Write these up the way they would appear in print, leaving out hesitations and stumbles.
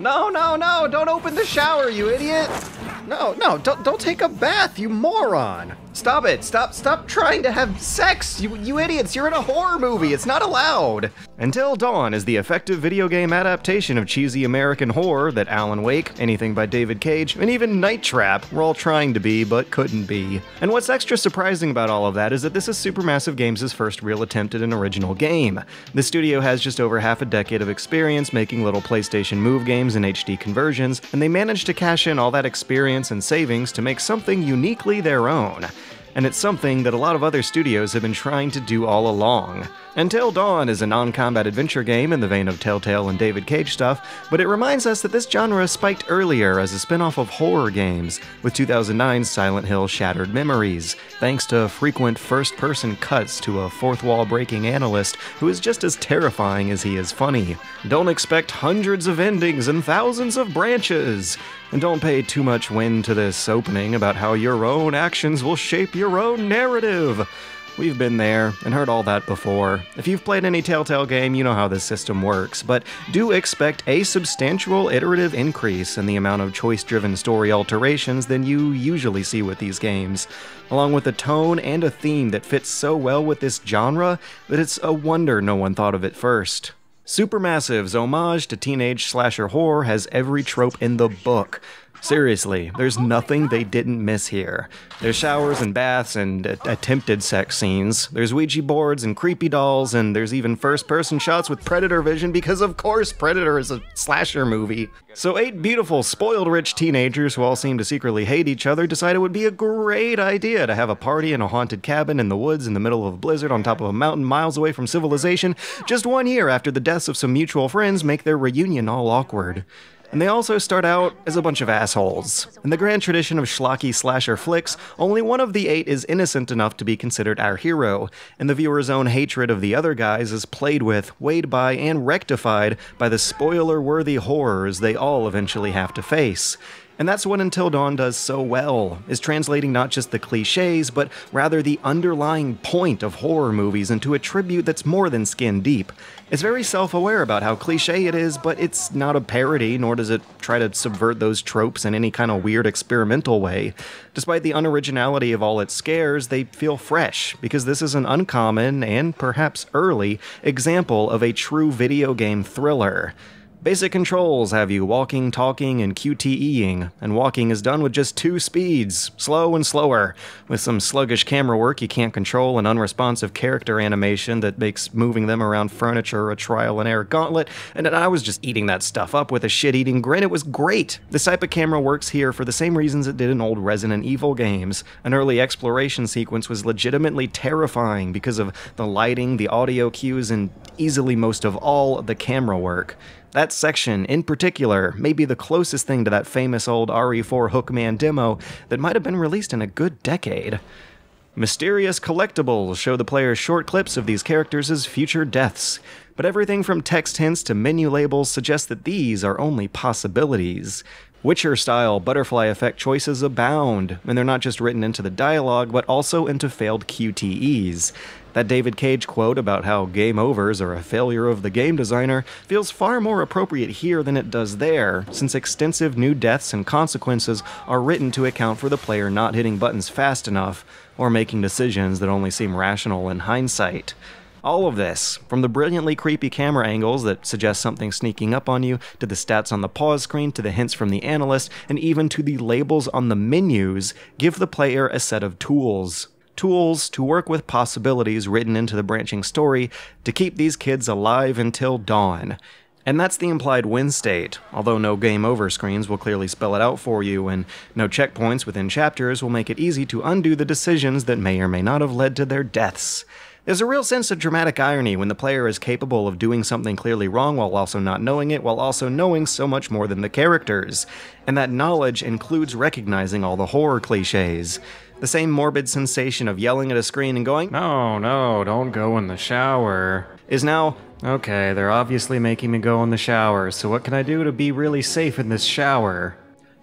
No, no, no, don't open the shower, you idiot! No, no, don't take a bath, you moron! Stop it, stop trying to have sex, you idiots, you're in a horror movie, it's not allowed! Until Dawn is the effective video game adaptation of cheesy American horror that Alan Wake, anything by David Cage, and even Night Trap were all trying to be, but couldn't be. And what's extra surprising about all of that is that this is Supermassive Games' first real attempt at an original game. The studio has just over half a decade of experience making little PlayStation Move games and HD conversions, and they managed to cash in all that experience and savings to make something uniquely their own. And it's something that a lot of other studios have been trying to do all along. Until Dawn is a non-combat adventure game in the vein of Telltale and David Cage stuff, but it reminds us that this genre spiked earlier as a spin-off of horror games, with 2009's Silent Hill Shattered Memories, thanks to frequent first-person cuts to a fourth-wall-breaking analyst who is just as terrifying as he is funny. Don't expect hundreds of endings and thousands of branches! And don't pay too much wind to this opening about how your own actions will shape your own narrative. We've been there and heard all that before. If you've played any Telltale game, you know how this system works, but do expect a substantial iterative increase in the amount of choice-driven story alterations than you usually see with these games, along with a tone and a theme that fits so well with this genre that it's a wonder no one thought of it first. Supermassive's homage to teenage slasher horror has every trope in the book. Seriously, there's nothing they didn't miss here. There's showers and baths and attempted sex scenes. There's Ouija boards and creepy dolls, and there's even first-person shots with Predator vision because, of course, Predator is a slasher movie. So 8 beautiful, spoiled rich teenagers who all seem to secretly hate each other decide it would be a great idea to have a party in a haunted cabin in the woods in the middle of a blizzard on top of a mountain miles away from civilization, just 1 year after the deaths of some mutual friends make their reunion all awkward. And they also start out as a bunch of assholes. In the grand tradition of schlocky slasher flicks, only one of the 8 is innocent enough to be considered our hero, and the viewer's own hatred of the other guys is played with, weighed by, and rectified by the spoiler-worthy horrors they all eventually have to face. And that's what Until Dawn does so well, is translating not just the cliches, but rather the underlying point of horror movies into a tribute that's more than skin deep. It's very self-aware about how cliche it is, but it's not a parody, nor does it try to subvert those tropes in any kind of weird experimental way. Despite the unoriginality of all its scares, they feel fresh, because this is an uncommon, and perhaps early, example of a true video game thriller. Basic controls have you walking, talking, and QTEing, and walking is done with just 2 speeds, slow and slower, with some sluggish camera work you can't control and unresponsive character animation that makes moving them around furniture a trial-and-error gauntlet, and I was just eating that stuff up with a shit-eating grin. It was great! This type of camera works here for the same reasons it did in old Resident Evil games. An early exploration sequence was legitimately terrifying because of the lighting, the audio cues, and easily most of all, the camera work. That section, in particular, may be the closest thing to that famous old RE4 Hookman demo that might have been released in a good decade. Mysterious collectibles show the player short clips of these characters' future deaths, but everything from text hints to menu labels suggests that these are only possibilities. Witcher-style butterfly effect choices abound, and they're not just written into the dialogue, but also into failed QTEs. That David Cage quote about how game overs are a failure of the game designer feels far more appropriate here than it does there, since extensive new deaths and consequences are written to account for the player not hitting buttons fast enough, or making decisions that only seem rational in hindsight. All of this, from the brilliantly creepy camera angles that suggest something sneaking up on you, to the stats on the pause screen, to the hints from the analyst, and even to the labels on the menus, give the player a set of tools. Tools to work with possibilities written into the branching story to keep these kids alive until dawn. And that's the implied win state, although no game over screens will clearly spell it out for you, and no checkpoints within chapters will make it easy to undo the decisions that may or may not have led to their deaths. There's a real sense of dramatic irony when the player is capable of doing something clearly wrong while also not knowing it, while also knowing so much more than the characters. And that knowledge includes recognizing all the horror cliches. The same morbid sensation of yelling at a screen and going, "No, no, don't go in the shower," is now, okay, they're obviously making me go in the shower, so what can I do to be really safe in this shower?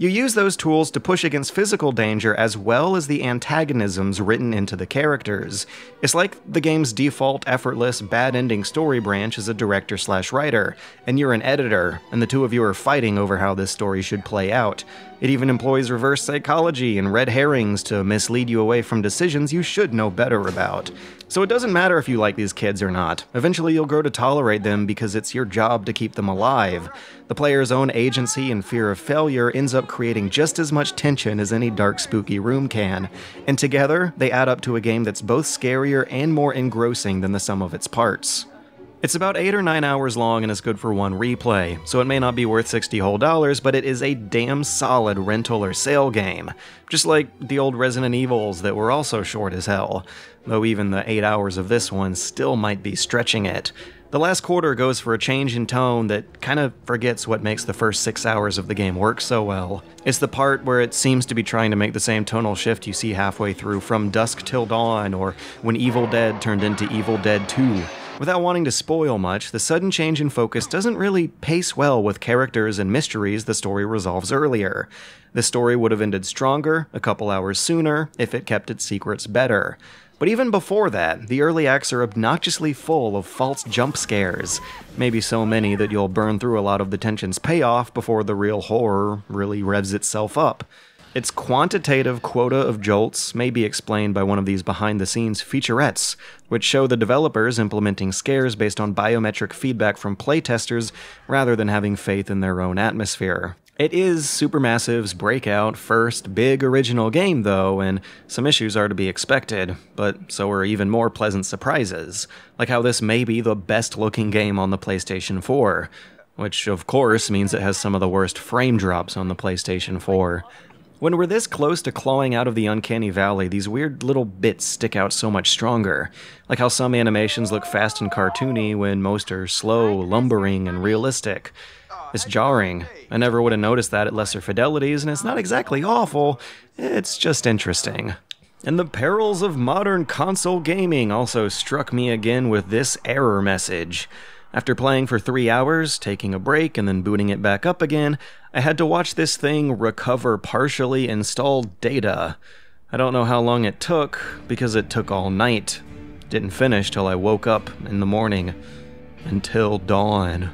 You use those tools to push against physical danger as well as the antagonisms written into the characters. It's like the game's default, effortless, bad-ending story branch is a director/writer, and you're an editor, and the two of you are fighting over how this story should play out. It even employs reverse psychology and red herrings to mislead you away from decisions you should know better about. So it doesn't matter if you like these kids or not. Eventually you'll grow to tolerate them because it's your job to keep them alive. The player's own agency and fear of failure ends up creating just as much tension as any dark, spooky room can. And together, they add up to a game that's both scarier and more engrossing than the sum of its parts. It's about 8 or 9 hours long and is good for one replay, so it may not be worth $60 whole, but it is a damn solid rental or sale game. Just like the old Resident Evils that were also short as hell, though even the 8 hours of this one still might be stretching it. The last quarter goes for a change in tone that kind of forgets what makes the first 6 hours of the game work so well. It's the part where it seems to be trying to make the same tonal shift you see halfway through From Dusk Till Dawn or when Evil Dead turned into Evil Dead 2. Without wanting to spoil much, the sudden change in focus doesn't really pace well with characters and mysteries the story resolves earlier. The story would have ended stronger, a couple hours sooner, if it kept its secrets better. But even before that, the early acts are obnoxiously full of false jump scares. Maybe so many that you'll burn through a lot of the tension's payoff before the real horror really revs itself up. Its quantitative quota of jolts may be explained by one of these behind-the-scenes featurettes, which show the developers implementing scares based on biometric feedback from playtesters rather than having faith in their own atmosphere. It is Supermassive's breakout first big original game though, and some issues are to be expected, but so are even more pleasant surprises, like how this may be the best looking game on the PlayStation 4, which of course means it has some of the worst frame drops on the PlayStation 4. When we're this close to clawing out of the uncanny valley, these weird little bits stick out so much stronger, like how some animations look fast and cartoony when most are slow, lumbering, and realistic. It's jarring. I never would have noticed that at lesser fidelities, and it's not exactly awful, it's just interesting. And the perils of modern console gaming also struck me again with this error message. After playing for 3 hours, taking a break, and then booting it back up again, I had to watch this thing recover partially installed data. I don't know how long it took, because it took all night. Didn't finish till I woke up in the morning. Until dawn.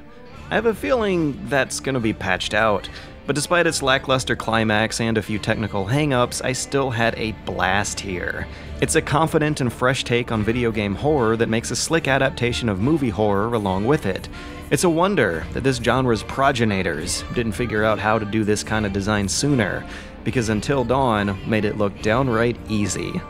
I have a feeling that's gonna be patched out, but despite its lackluster climax and a few technical hang-ups, I still had a blast here. It's a confident and fresh take on video game horror that makes a slick adaptation of movie horror along with it. It's a wonder that this genre's progenitors didn't figure out how to do this kind of design sooner, because Until Dawn made it look downright easy.